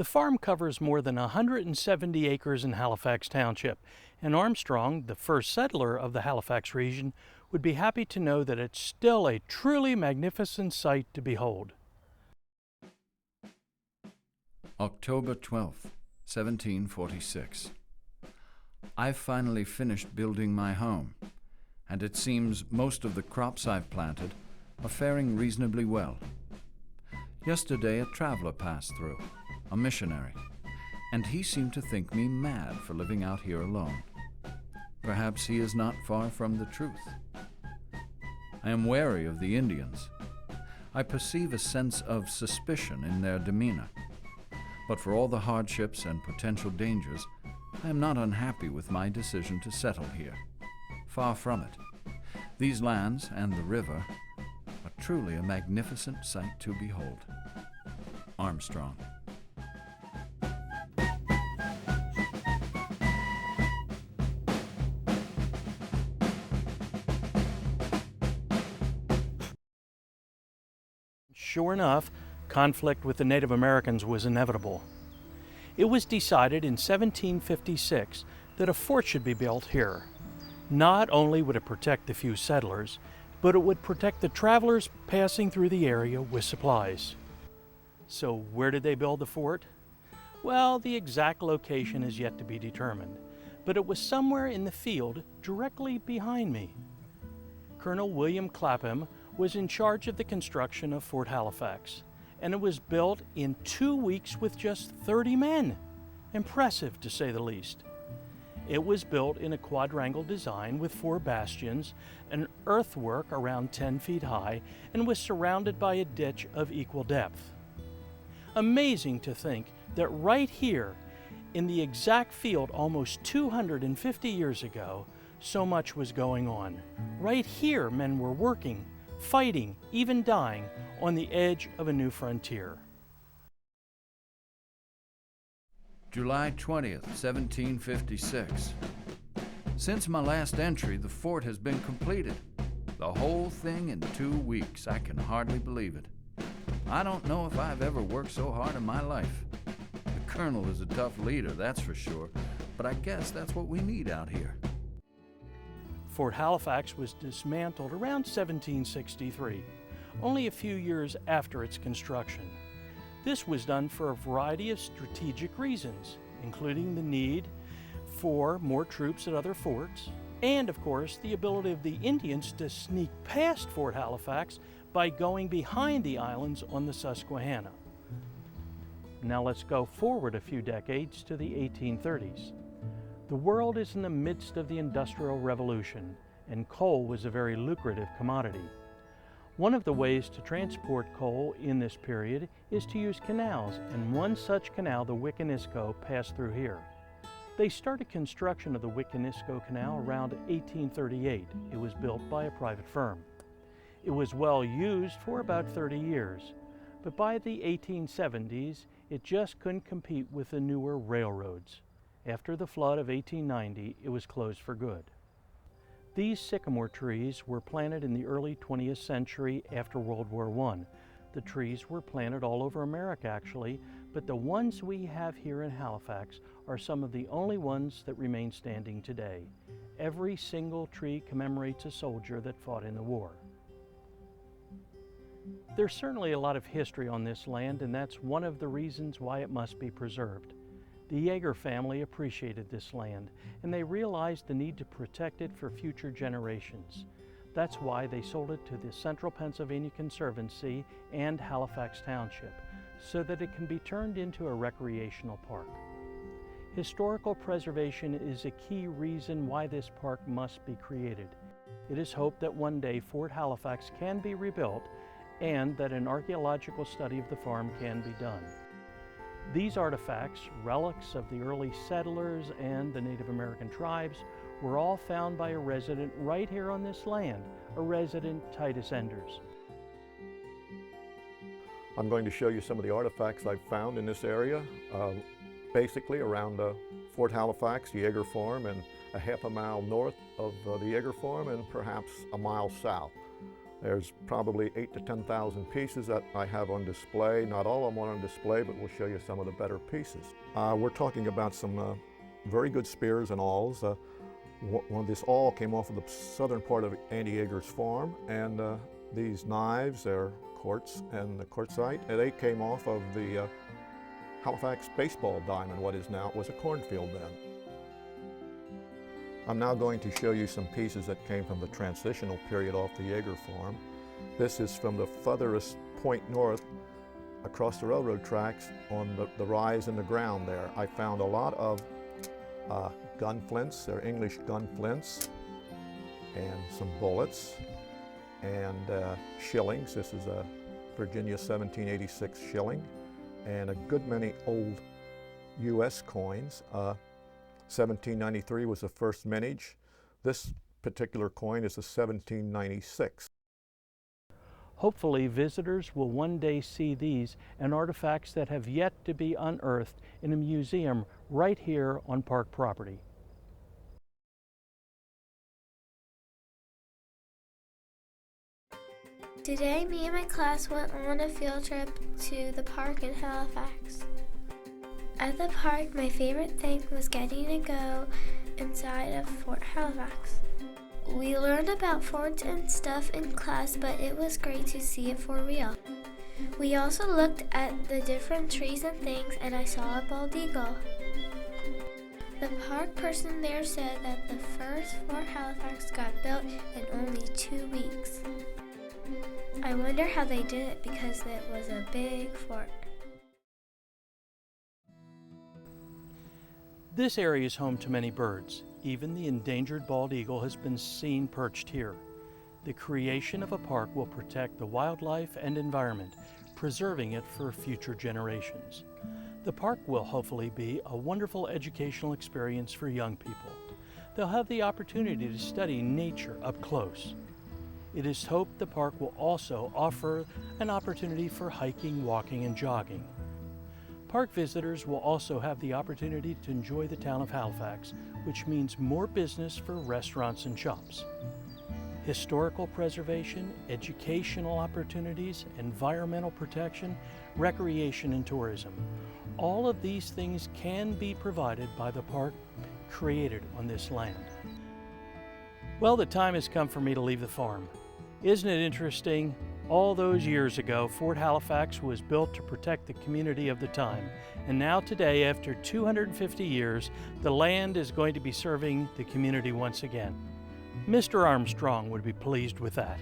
The farm covers more than 170 acres in Halifax Township, and Armstrong, the first settler of the Halifax region, would be happy to know that it's still a truly magnificent sight to behold. October 12th, 1746. I've finally finished building my home, and it seems most of the crops I've planted are faring reasonably well. Yesterday a traveler passed through, a missionary, and he seemed to think me mad for living out here alone. Perhaps he is not far from the truth. I am wary of the Indians. I perceive a sense of suspicion in their demeanor. But for all the hardships and potential dangers, I am not unhappy with my decision to settle here. Far from it. These lands and the river are truly a magnificent sight to behold. Armstrong. Sure enough, conflict with the Native Americans was inevitable. It was decided in 1756 that a fort should be built here. Not only would it protect the few settlers, but it would protect the travelers passing through the area with supplies. So where did they build the fort? Well, the exact location is yet to be determined, but it was somewhere in the field directly behind me. Colonel William Clapham was in charge of the construction of Fort Halifax, and it was built in 2 weeks with just 30 men. Impressive, to say the least. It was built in a quadrangle design with 4 bastions, an earthwork around 10 feet high, and was surrounded by a ditch of equal depth. Amazing to think that right here, in the exact field almost 250 years ago, so much was going on. Right here, men were working, fighting, even dying, on the edge of a new frontier. July 20th, 1756. Since my last entry, the fort has been completed. The whole thing in 2 weeks. I can hardly believe it. I don't know if I've ever worked so hard in my life. The colonel is a tough leader, that's for sure, but I guess that's what we need out here. Fort Halifax was dismantled around 1763, only a few years after its construction. This was done for a variety of strategic reasons, including the need for more troops at other forts, and of course the ability of the Indians to sneak past Fort Halifax by going behind the islands on the Susquehanna. Now let's go forward a few decades to the 1830s. The world is in the midst of the Industrial Revolution, and coal was a very lucrative commodity. One of the ways to transport coal in this period is to use canals, and one such canal, the Wiconisco, passed through here. They started construction of the Wiconisco Canal around 1838. It was built by a private firm. It was well used for about 30 years, but by the 1870s, it just couldn't compete with the newer railroads. After the flood of 1890, it was closed for good. These sycamore trees were planted in the early 20th century after World War I. The trees were planted all over America actually, but the ones we have here in Halifax are some of the only ones that remain standing today. Every single tree commemorates a soldier that fought in the war. There's certainly a lot of history on this land, and that's one of the reasons why it must be preserved. The Yeager family appreciated this land, and they realized the need to protect it for future generations. That's why they sold it to the Central Pennsylvania Conservancy and Halifax Township, so that it can be turned into a recreational park. Historical preservation is a key reason why this park must be created. It is hoped that one day Fort Halifax can be rebuilt and that an archaeological study of the farm can be done. These artifacts, relics of the early settlers and the Native American tribes, were all found by a resident right here on this land, a resident Titus Enders. I'm going to show you some of the artifacts I've found in this area, basically around Fort Halifax, the Yeager Farm, and a half a mile north of the Yeager Farm, and perhaps a mile south. There's probably 8,000 to 10,000 pieces that I have on display. Not all of them are on display, but we'll show you some of the better pieces. We're talking about some very good spears and awls. This awl came off of the southern part of Andy Yeager's farm, and these knives, they're quartz and the quartzite, and they came off of the Halifax baseball diamond, what was a cornfield then. I'm now going to show you some pieces that came from the transitional period off the Yeager farm. This is from the furthest point north across the railroad tracks on the rise in the ground there. I found a lot of gun flints, they're English gun flints, and some bullets, and shillings. This is a Virginia 1786 shilling, and a good many old U.S. coins. 1793 was the first mintage. This particular coin is a 1796. Hopefully, visitors will one day see these and artifacts that have yet to be unearthed in a museum right here on park property. Today, me and my class went on a field trip to the park in Halifax. At the park, my favorite thing was getting to go inside of Fort Halifax. We learned about forts and stuff in class, but it was great to see it for real. We also looked at the different trees and things, and I saw a bald eagle. The park person there said that the first Fort Halifax got built in only 2 weeks. I wonder how they did it because it was a big fort. This area is home to many birds. Even the endangered bald eagle has been seen perched here. The creation of a park will protect the wildlife and environment, preserving it for future generations. The park will hopefully be a wonderful educational experience for young people. They'll have the opportunity to study nature up close. It is hoped the park will also offer an opportunity for hiking, walking, and jogging. Park visitors will also have the opportunity to enjoy the town of Halifax, which means more business for restaurants and shops. Historical preservation, educational opportunities, environmental protection, recreation, and tourism. All of these things can be provided by the park created on this land. Well, the time has come for me to leave the farm. Isn't it interesting? All those years ago, Fort Halifax was built to protect the community of the time. And now today, after 250 years, the land is going to be serving the community once again. Mr. Armstrong would be pleased with that.